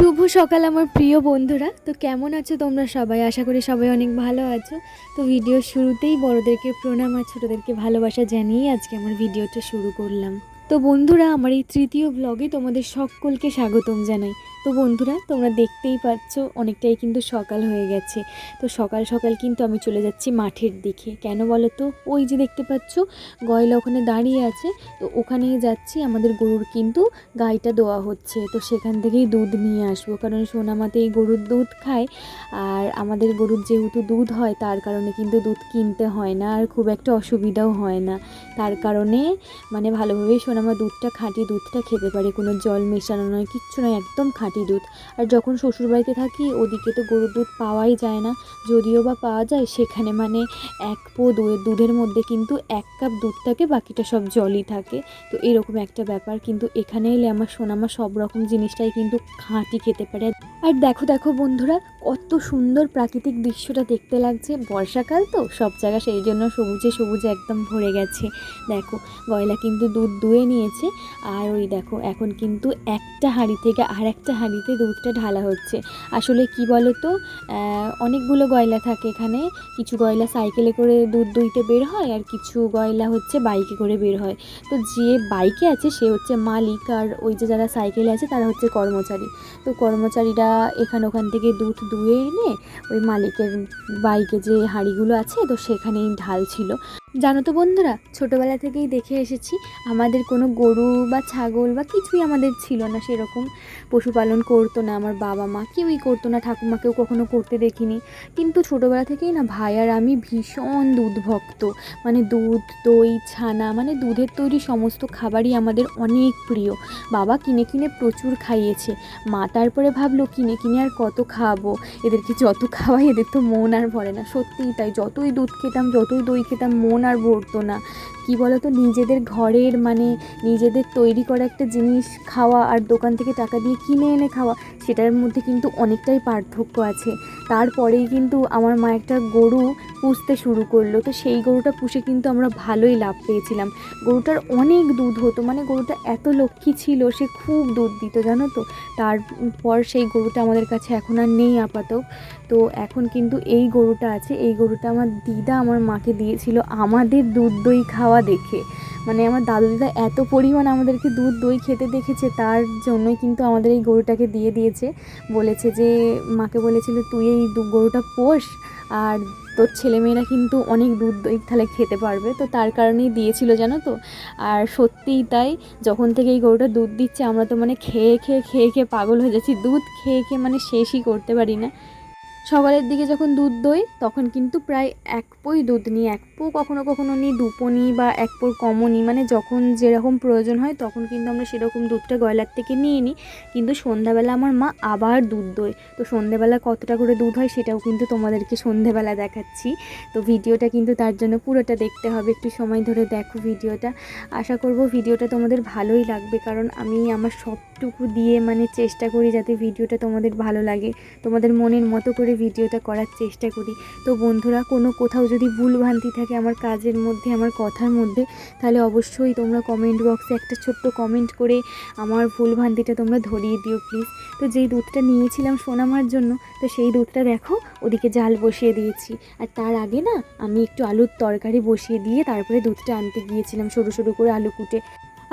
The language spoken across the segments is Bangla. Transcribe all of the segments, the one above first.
শুভ সকাল আমার প্রিয় বন্ধুরা। তো কেমন আছো তোমরা সবাই? আশা করি সবাই অনেক ভালো আছো। তো ভিডিওর শুরুতেই বড়দেরকে প্রণাম আর ছোটোদেরকে ভালোবাসা জানিয়ে আজকে আমার ভিডিওটা শুরু করলাম। তো বন্ধুরা, আমার এই তৃতীয় ব্লগে তোমাদের সকলকে স্বাগতম জানাই। তো বন্ধুরা, তোমরা দেখতেই পাচ্ছ অনেকটাই কিন্তু সকাল হয়ে গেছে। তো সকাল সকাল কিন্তু আমি চলে যাচ্ছি মাঠের দিকে। কেন বলো তো? ওই যে দেখতে পাচ্ছ গয়লা ওখানে দাঁড়িয়ে আছে, তো ওখানেই যাচ্ছি। আমাদের গরুর কিন্তু গাইটা দোয়া হচ্ছে, তো সেখান থেকেই দুধ নিয়ে আসবো, কারণ সোনামাতেই গরুর দুধ খায়। আর আমাদের গরুর যেহেতু দুধ হয়, তার কারণে কিন্তু দুধ কিনতে হয় না, আর খুব একটা অসুবিধাও হয় না। তার কারণে মানে ভালোভাবেই সোনামা দুধটা, খাঁটি দুধটা খেতে পারে, কোনো জল মেশানো নয়, কিচ্ছু নয়, একদম খাঁটি দুধ। আর যখন শ্বশুরবাড়িতে থাকি ওদিকে তো গরুর দুধ পাওয়াই যায় না, যদিও বা পাওয়া যায় সেখানে মানে এক পো দুধের মধ্যে কিন্তু 1 কাপ দুধ থাকে, বাকিটা সব জলই থাকে। তো এরকম একটা ব্যাপার। কিন্তু এখানে এলে আমার সোনামা সব রকম জিনিসটাই কিন্তু খাঁটি খেতে পারে। আর দেখো দেখো বন্ধুরা, কত সুন্দর প্রাকৃতিক দৃশ্যটা দেখতে লাগছে। বর্ষাকাল তো, সব জায়গা সেই জন্য সবুজে সবুজে একদম ভরে গেছে। দেখো গয়লা কিন্তু দুধ দুয়ে নিয়েছে, আর ওই দেখো এখন কিন্তু একটা হাঁড়ি থেকে আর একটা হাঁড়িতে দুধটা ঢালা হচ্ছে। আসলে কি বলো তো, অনেকগুলো গয়লা থাকে এখানে। কিছু গয়লা সাইকেলে করে দুধ দুইতে বের হয়, আর কিছু গয়লা হচ্ছে বাইকে করে বের হয়। তো যে বাইকে আছে সে হচ্ছে মালিক, আর ওই যে যারা সাইকেলে আছে তারা হচ্ছে কর্মচারী। তো কর্মচারীরা ওখান থেকে দুধ দুয়ে এনে ওই মালিকের বাইকে যে হাঁড়িগুলো আছে তো সেখানেই ঢালছিল। জানো তো বন্ধুরা, ছোটোবেলা থেকেই দেখে এসেছি, আমাদের কোনো গরু বা ছাগল বা কিছুই আমাদের ছিল না, সেরকম পশুপালন করতো না আমার বাবা মা, কেউই করতো না, ঠাকুমাকেও কখনো করতে দেখিনি। কিন্তু ছোটোবেলা থেকেই না ভাই আর আমি ভীষণ দুধ ভক্ত। মানে দুধ, দই, ছানা, মানে দুধের তৈরি সমস্ত খাবারই আমাদের অনেক প্রিয়। বাবা কিনে কিনে প্রচুর খাইয়েছে। মা তারপরে ভাবলো কিনে কিনে আর কত খাওয়াবো, এদেরকে যত খাওয়াই এদের তো মন আর ভরে না। সত্যিই তাই, যতই দুধ খেতাম, যতই দই খেতাম, মন আর ভরতো না। কি বলতো, নিজেদের ঘরের মানে নিজেদের তৈরি করা একটা জিনিস খাওয়া আর দোকান থেকে টাকা দিয়ে কিনে এনে খাওয়া, সেটার মধ্যে কিন্তু অনেকটাই পার্থক্য আছে। তারপরেই কিন্তু আমার মা একটা গরু পুষতে শুরু করলো। তো সেই গরুটা পুষে কিন্তু আমরা ভালোই লাভ পেয়েছিলাম। গরুটার অনেক দুধ হতো, মানে গরুটা এত লক্ষ্মী ছিল, সে খুব দুধ দিত জানো তো। তারপর সেই গরুটা আমাদের কাছে এখন আর নেই আপাতত। তো এখন কিন্তু এই গরুটা আছে। এই গরুটা আমার দিদা আমার মাকে দিয়েছিল আমাদের দুধ দই খাওয়া দেখে। মানে আমার দাদু দিদা এত পরিমাণ আমাদেরকে দুধ দই খেতে দেখেছে, তার জন্যই কিন্তু আমাদের এই গরুটাকে দিয়ে দিয়েছে। বলেছে যে, মাকে বলেছিল তুই এই গরুটা পোষ, আর তোর ছেলেমেয়েরা কিন্তু অনেক দুধ দই তাহলে খেতে পারবে। তো তার কারণেই দিয়েছিল জানো তো। আর সত্যিই তাই, যখন থেকে এই গরুটা দুধ দিচ্ছে আমরা তো মানে খেয়ে খেয়ে খেয়ে খেয়ে পাগল হয়ে যাচ্ছি। দুধ খেয়ে খেয়ে মানে শেষই করতে পারি না। সকালের দিকে যখন দুধ দই, তখন কিন্তু প্রায় 1 পোই দুধ নিই, 1 পো কখনো কখনো নিই, 2 পো নিই, বা 1 পোর কমও নিই। মানে যখন যেরকম প্রয়োজন হয় তখন কিন্তু আমরা সেরকম দুধটা গয়লার থেকে নিয়ে নিই। কিন্তু সন্ধ্যাবেলা আমার মা আবার দুধ দই। তো সন্ধ্যাবেলা কতটা করে দুধ হয় সেটাও কিন্তু তোমাদেরকে সন্ধ্যাবেলা দেখাচ্ছি। তো ভিডিওটা কিন্তু তার জন্য পুরোটা দেখতে হবে, একটু সময় ধরে দেখো ভিডিওটা। আশা করব ভিডিওটা তোমাদের ভালোই লাগবে, কারণ আমি আমার সবটুকু দিয়ে মানে চেষ্টা করি যাতে ভিডিওটা তোমাদের ভালো লাগে, তোমাদের মনের মতো করে ভিডিওটা করার চেষ্টা করি। তো বন্ধুরা, কোথাও যদি ভুলভ্রান্তি থাকে আমার কাজের মধ্যে, আমার কথার মধ্যে, তাহলে অবশ্যই তোমরা কমেন্ট বক্সে একটা ছোট্ট কমেন্ট করে আমার ভুলভ্রান্তিটা তোমরা ধরিয়ে দিও প্লিজ। তো যেই দুধটা নিয়েছিলাম সোনামার জন্য, তো সেই দুধটা দেখো ওদিকে জাল বসিয়ে দিয়েছি। আর তার আগে না আমি একটু আলুর তরকারি বসিয়ে দিয়ে তারপরে দুধটা আনতে গিয়েছিলাম, সরু সরু করে আলু কুটে।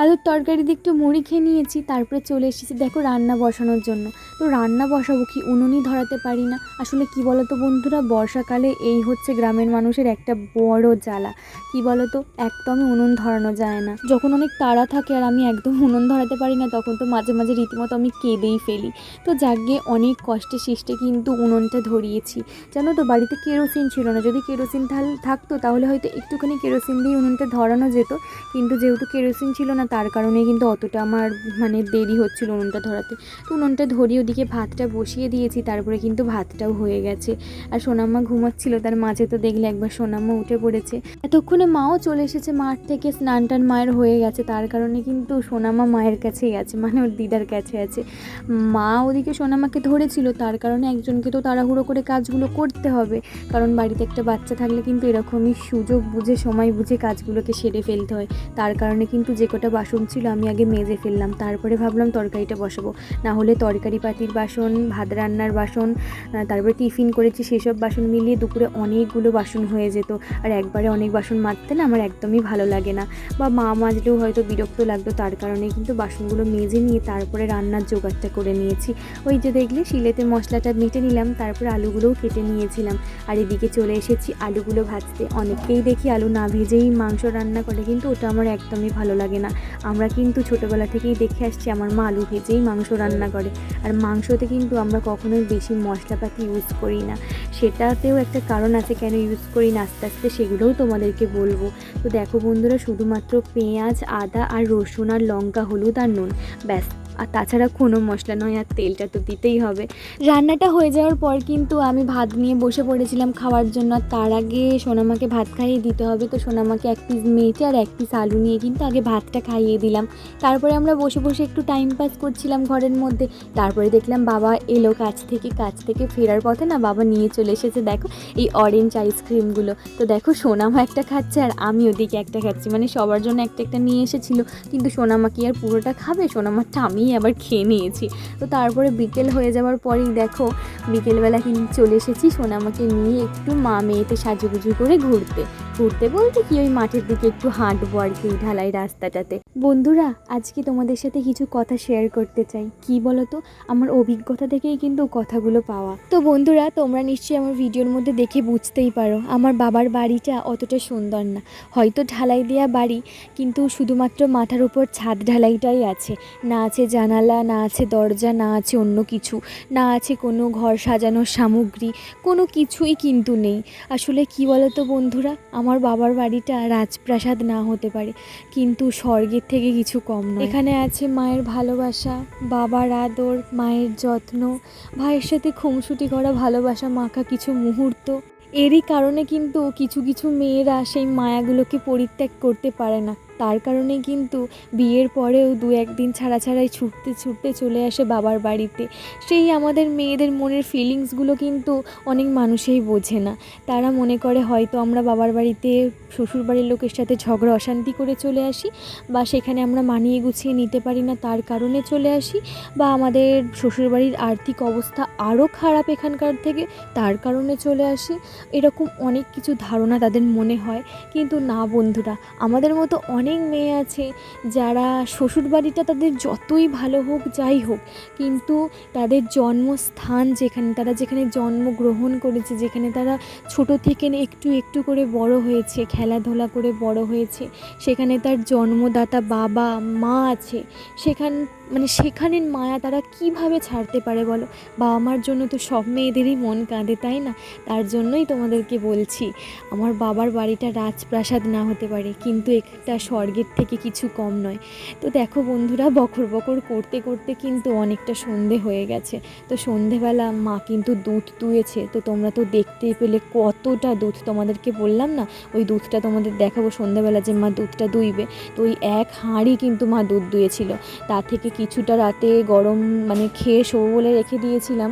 আলুর তরকারি দিয়ে একটু মুড়ি খেয়ে নিয়েছি, তারপরে চলে এসেছি দেখো রান্না বসানোর জন্য। তো রান্না বসাবো কি, উনুনই ধরাতে পারি না। আসলে কি বলো তো বন্ধুরা, বর্ষাকালে এই হচ্ছে গ্রামের মানুষের একটা বড় জ্বালা। কি বলো তো, একদমই উনুন ধরানো যায় না। যখন অনেক তাড়া থাকে আর আমি একদম উনুন ধরাতে পারি না, তখন তো মাঝে মাঝে রীতিমতো আমি কেঁদেই ফেলি। তো যাকগে অনেক কষ্টে সৃষ্টে কিন্তু উনুনটা ধরিয়েছি। জানো তো, বাড়িতে কেরোসিন ছিল না। যদি কেরোসিন থাকতো তাহলে হয়তো একটুখানি কেরোসিন দিয়ে উনুনটা ধরানো যেত, কিন্তু যেহেতু কেরোসিন ছিল না তার কারণে কিন্তু অতটা আমার মানে দেরি হচ্ছিল উনুনটা ধরাতে। তো উনুনটা ধরিয়ে ওদিকে ভাতটা বসিয়ে দিয়েছি, তারপরে কিন্তু ভাতটাও হয়ে গেছে। আর সোনাম্মা ঘুমাচ্ছিল, তার মাঝে তো দেখলে একবার সোনাম্মা উঠে পড়েছে। এতক্ষণে মাও চলে এসেছে মাঠ থেকে, স্নান টান মায়ের হয়ে গেছে, তার কারণে কিন্তু সোনাম্মা মায়ের কাছেই আছে, মানে ওর দিদার কাছে আছে। মা ওদিকে সোনাম্মাকে ধরেছিল, তার কারণে একজনকে তো তাড়াহুড়ো করে কাজগুলো করতে হবে, কারণ বাড়িতে একটা বাচ্চা থাকলে কিন্তু এরকমই সুযোগ বুঝে সময় বুঝে কাজগুলোকে সেরে ফেলতে হয়। তার কারণে কিন্তু যে কটা বাসন ছিল আমি আগে মেজে ফেললাম, তারপরে ভাবলাম তরকারিটা বসাবো। না হলে তরকারি পাতির বাসন, ভাত রান্নার বাসন, তারপরে টিফিন করেছি সেসব বাসন মিলিয়ে দুপুরে অনেকগুলো বাসন হয়ে যেত। আর একবারে অনেক বাসন মাজতে না আমার একদমই ভালো লাগে না, বা মা মাজলেও হয়তো বিরক্ত লাগতো, তার কারণে কিন্তু বাসনগুলো মেজে নিয়ে তারপরে রান্নার জোগাড়টা করে নিয়েছি। ওই যে দেখলে শিলেতে মশলাটা মেটে নিলাম, তারপরে আলুগুলোও কেটে নিয়েছিলাম। আর এদিকে চলে এসেছি আলুগুলো ভাজতে। অনেককেই দেখি আলু না ভেজেই মাংস রান্না করে, কিন্তু ওটা আমার একদমই ভালো লাগে না। আমরা কিন্তু ছোটোবেলা থেকেই দেখে আসছি আমার মা আলু ভেজেই মাংস রান্না করে। আর মাংসতে কিন্তু আমরা কখনোই বেশি মশলাপাতি ইউজ করি না, সেটাতেও একটা কারণ আছে কেন ইউজ করি না, আস্তে আস্তে সেগুলোও তোমাদেরকে বলবো। তো দেখো বন্ধুরা, শুধুমাত্র পেঁয়াজ, আদা আর রসুন আর লঙ্কা, হলুদ আর নুন, ব্যাস। আর তাছাড়া কোনো মশলা নয়, আর তেলটা তো দিতেই হবে। রান্নাটা হয়ে যাওয়ার পর কিন্তু আমি ভাত নিয়ে বসে পড়েছিলাম খাওয়ার জন্য। আর তার আগে সোনামাকে ভাত খাইয়ে দিতে হবে, তো সোনামাকে 1 পিস মেটে আর 1 পিস আলু নিয়ে কিন্তু আগে ভাতটা খাইয়ে দিলাম। তারপরে আমরা বসে বসে একটু টাইম পাস করছিলাম ঘরের মধ্যে। তারপরে দেখলাম বাবা এলো কাজ থেকে ফেরার পথে না বাবা নিয়ে চলে এসেছে দেখো এই অরেঞ্জ আইসক্রিমগুলো। তো দেখো সোনামা একটা খাচ্ছে আর আমি ওদিকে একটা খাচ্ছি, মানে সবার জন্য একটা একটা নিয়ে এসেছিলো, কিন্তু সোনামা কি আর পুরোটা খাবে, সোনামারটা আমি আবার খেয়ে নিয়েছি। তো তারপরে বিকেল হয়ে যাওয়ার পরেই দেখো বিকেলবেলা কিন্তু চলে এসেছি সোনামাকে নিয়ে একটু মা মেয়েতে সাজুগুজু করে ঘুরতে বলতে কি ওই মাঠের দিকে একটু হাঁটবো আর কি, ঢালাই রাস্তাটাতে। বন্ধুরা, আজকে তোমাদের সাথে কিছু কথা শেয়ার করতে চাই। কি বলো তো, আমার অভিজ্ঞতা থেকেই কিন্তু কথাগুলো পাওয়া। তো বন্ধুরা, তোমরা নিশ্চয়ই আমার ভিডিওর মধ্যে দেখে বুঝতেই পারো আমার বাবার বাড়িটা অতটা সুন্দর না। হয়তো ঢালাই দেওয়া বাড়ি, কিন্তু শুধুমাত্র মাথার উপর ছাদ ঢালাইটাই আছে, না আছে জানালা, না আছে দরজা, না আছে অন্য কিছু, না আছে কোনো ঘর সাজানোর সামগ্রী, কোনো কিছুই কিন্তু নেই। আসলে কি বলো তো বন্ধুরা, আমার বাবার বাড়িটা রাজপ্রাসাদ না হতে পারে, কিন্তু স্বর্গের থেকে কিছু কম নয়। এখানে আছে মায়ের ভালোবাসা, বাবার আদর, মায়ের যত্ন, ভাইয়ের সাথে খুনসুটি করা ভালোবাসা মাখা কিছু মুহূর্ত। এরই কারণে কিন্তু কিছু কিছু মেয়েরা সেই মায়াগুলোকে পরিত্যাগ করতে পারে না। তার কারণে কিন্তু বিয়ের পরেও 2-1 দিন ছাড়াই ছুটতে চলে আসে বাবার বাড়িতে। সেই আমাদের মেয়েদের মনের ফিলিংসগুলো কিন্তু অনেক মানুষই বোঝে না। তারা মনে করে হয়তো আমরা বাবার বাড়িতে শ্বশুরবাড়ির লোকের সাথে ঝগড়া অশান্তি করে চলে আসি, বা সেখানে আমরা মানিয়ে গুছিয়ে নিতে পারি না তার কারণে চলে আসি, বা আমাদের শ্বশুরবাড়ির আর্থিক অবস্থা আরও খারাপ এখানকার থেকে তার কারণে চলে আসি। এরকম অনেক কিছু ধারণা তাদের মনে হয়। কিন্তু না বন্ধুরা, আমাদের মতো অনেক মেয়ে আছে যারা শ্বশুরবাড়িটা তাদের যতই ভালো হোক যাই হোক, কিন্তু তাদের জন্মস্থান যেখানে জন্মগ্রহণ করেছে, যেখানে তারা ছোট থেকে একটু একটু করে বড় হয়েছে, খেলাধুলা করে বড় হয়েছে, সেখানে তার জন্মদাতা বাবা মা আছে, সেখানের মায়া তারা কিভাবে ছাড়তে পারে বলো? বাবা মার জন্য তো সব মেয়েদেরই মন কাঁদে, তাই না? তার জন্যই তোমাদেরকে বলছি, আমার বাবার বাড়িটা রাজপ্রাসাদ না হতে পারে, কিন্তু একটা স্বর্গের থেকে কিছু কম নয়। তো দেখো বন্ধুরা, বকর করতে করতে কিন্তু অনেকটা সন্ধে হয়ে গেছে। তো সন্ধেবেলা মা কিন্তু দুধ দুয়েছে, তো তোমরা তো দেখতেই পেলে কতটা দুধ। তোমাদেরকে বললাম না ওই দুধটা তোমাদের দেখাবো সন্ধেবেলা যে মা দুধটা দুইবে। তো ওই 1 হাঁড়ি কিন্তু মা দুধ দুয়েছিল, তা থেকে কিছুটা রাতে গরম খেয়ে শোবো বলে রেখে দিয়েছিলাম,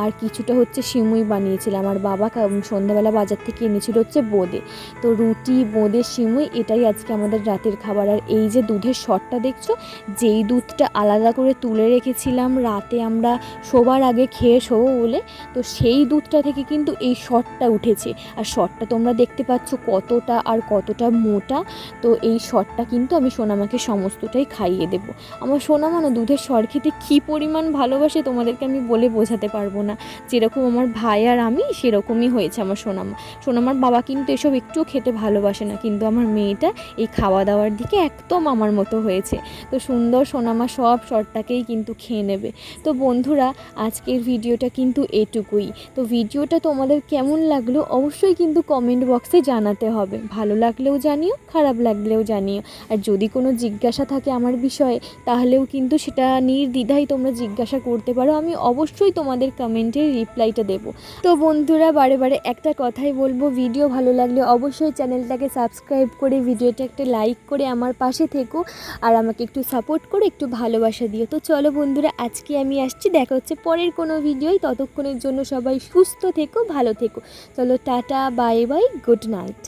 আর কিছুটা হচ্ছে সিমুই বানিয়েছিলাম। আর বাবা সন্ধ্যাবেলা বাজার থেকে এনেছিল হচ্ছে বোঁদে। তো রুটি, বোঁদে, সিমুই, এটাই আজকে আমাদের রাতের খাবার। আর এই যে দুধের শটটা দেখছো, যেই দুধটা আলাদা করে তুলে রেখেছিলাম রাতে আমরা শোবার আগে খেয়ে শোবো বলে, তো সেই দুধটা থেকে কিন্তু এই শটটা উঠেছে। আর শটটা তোমরা দেখতে পাচ্ছ কতটা মোটা। তো এই শটটা কিন্তু আমি সোনামাকে সমস্তটাই খাইয়ে দেবো। আমার সোনামা না দুধের সর খেতে কী পরিমাণ ভালোবাসে তোমাদেরকে আমি বলে বোঝাতে পারবো না। যেরকম আমার ভাই আর আমি, সেরকমই হয়েছে আমার সোনামার বাবা কিন্তু এসব একটুও খেতে ভালোবাসে না, কিন্তু আমার মেয়েটা এই খাওয়া দাওয়ার দিকে একদম আমার মতো হয়েছে। তো সুন্দর সোনামা সব শরটাকেই কিন্তু খেয়ে নেবে। তো বন্ধুরা, আজকের ভিডিওটা কিন্তু এটুকুই। তো ভিডিওটা তোমাদের কেমন লাগলো অবশ্যই কিন্তু কমেন্ট বক্সে জানাতে হবে। ভালো লাগলেও জানিও, খারাপ লাগলেও জানিও। আর যদি কোনো জিজ্ঞাসা থাকে আমার বিষয়ে, তাহলেও কিন্তু সেটা নির্দ্বিধায় তোমরা জিজ্ঞাসা করতে পারো, আমি অবশ্যই তোমাদের কমেন্টের রিপ্লাইটা দেবো। তো বন্ধুরা, বারে একটা কথাই বলবো, ভিডিও ভালো লাগলে অবশ্যই চ্যানেলটাকে সাবস্ক্রাইব করে ভিডিওটা একটা লাইক করে আমার পাশে থেকো, আর আমাকে একটু সাপোর্ট করে একটু ভালোবাসা দিও। তো চলো বন্ধুরা, আজকে আমি আসছি, দেখা হচ্ছে পরের কোনো ভিডিওয়। ততক্ষণের জন্য সবাই সুস্থ থেকো, ভালো থেকো। চলো tata, bye bye, good night.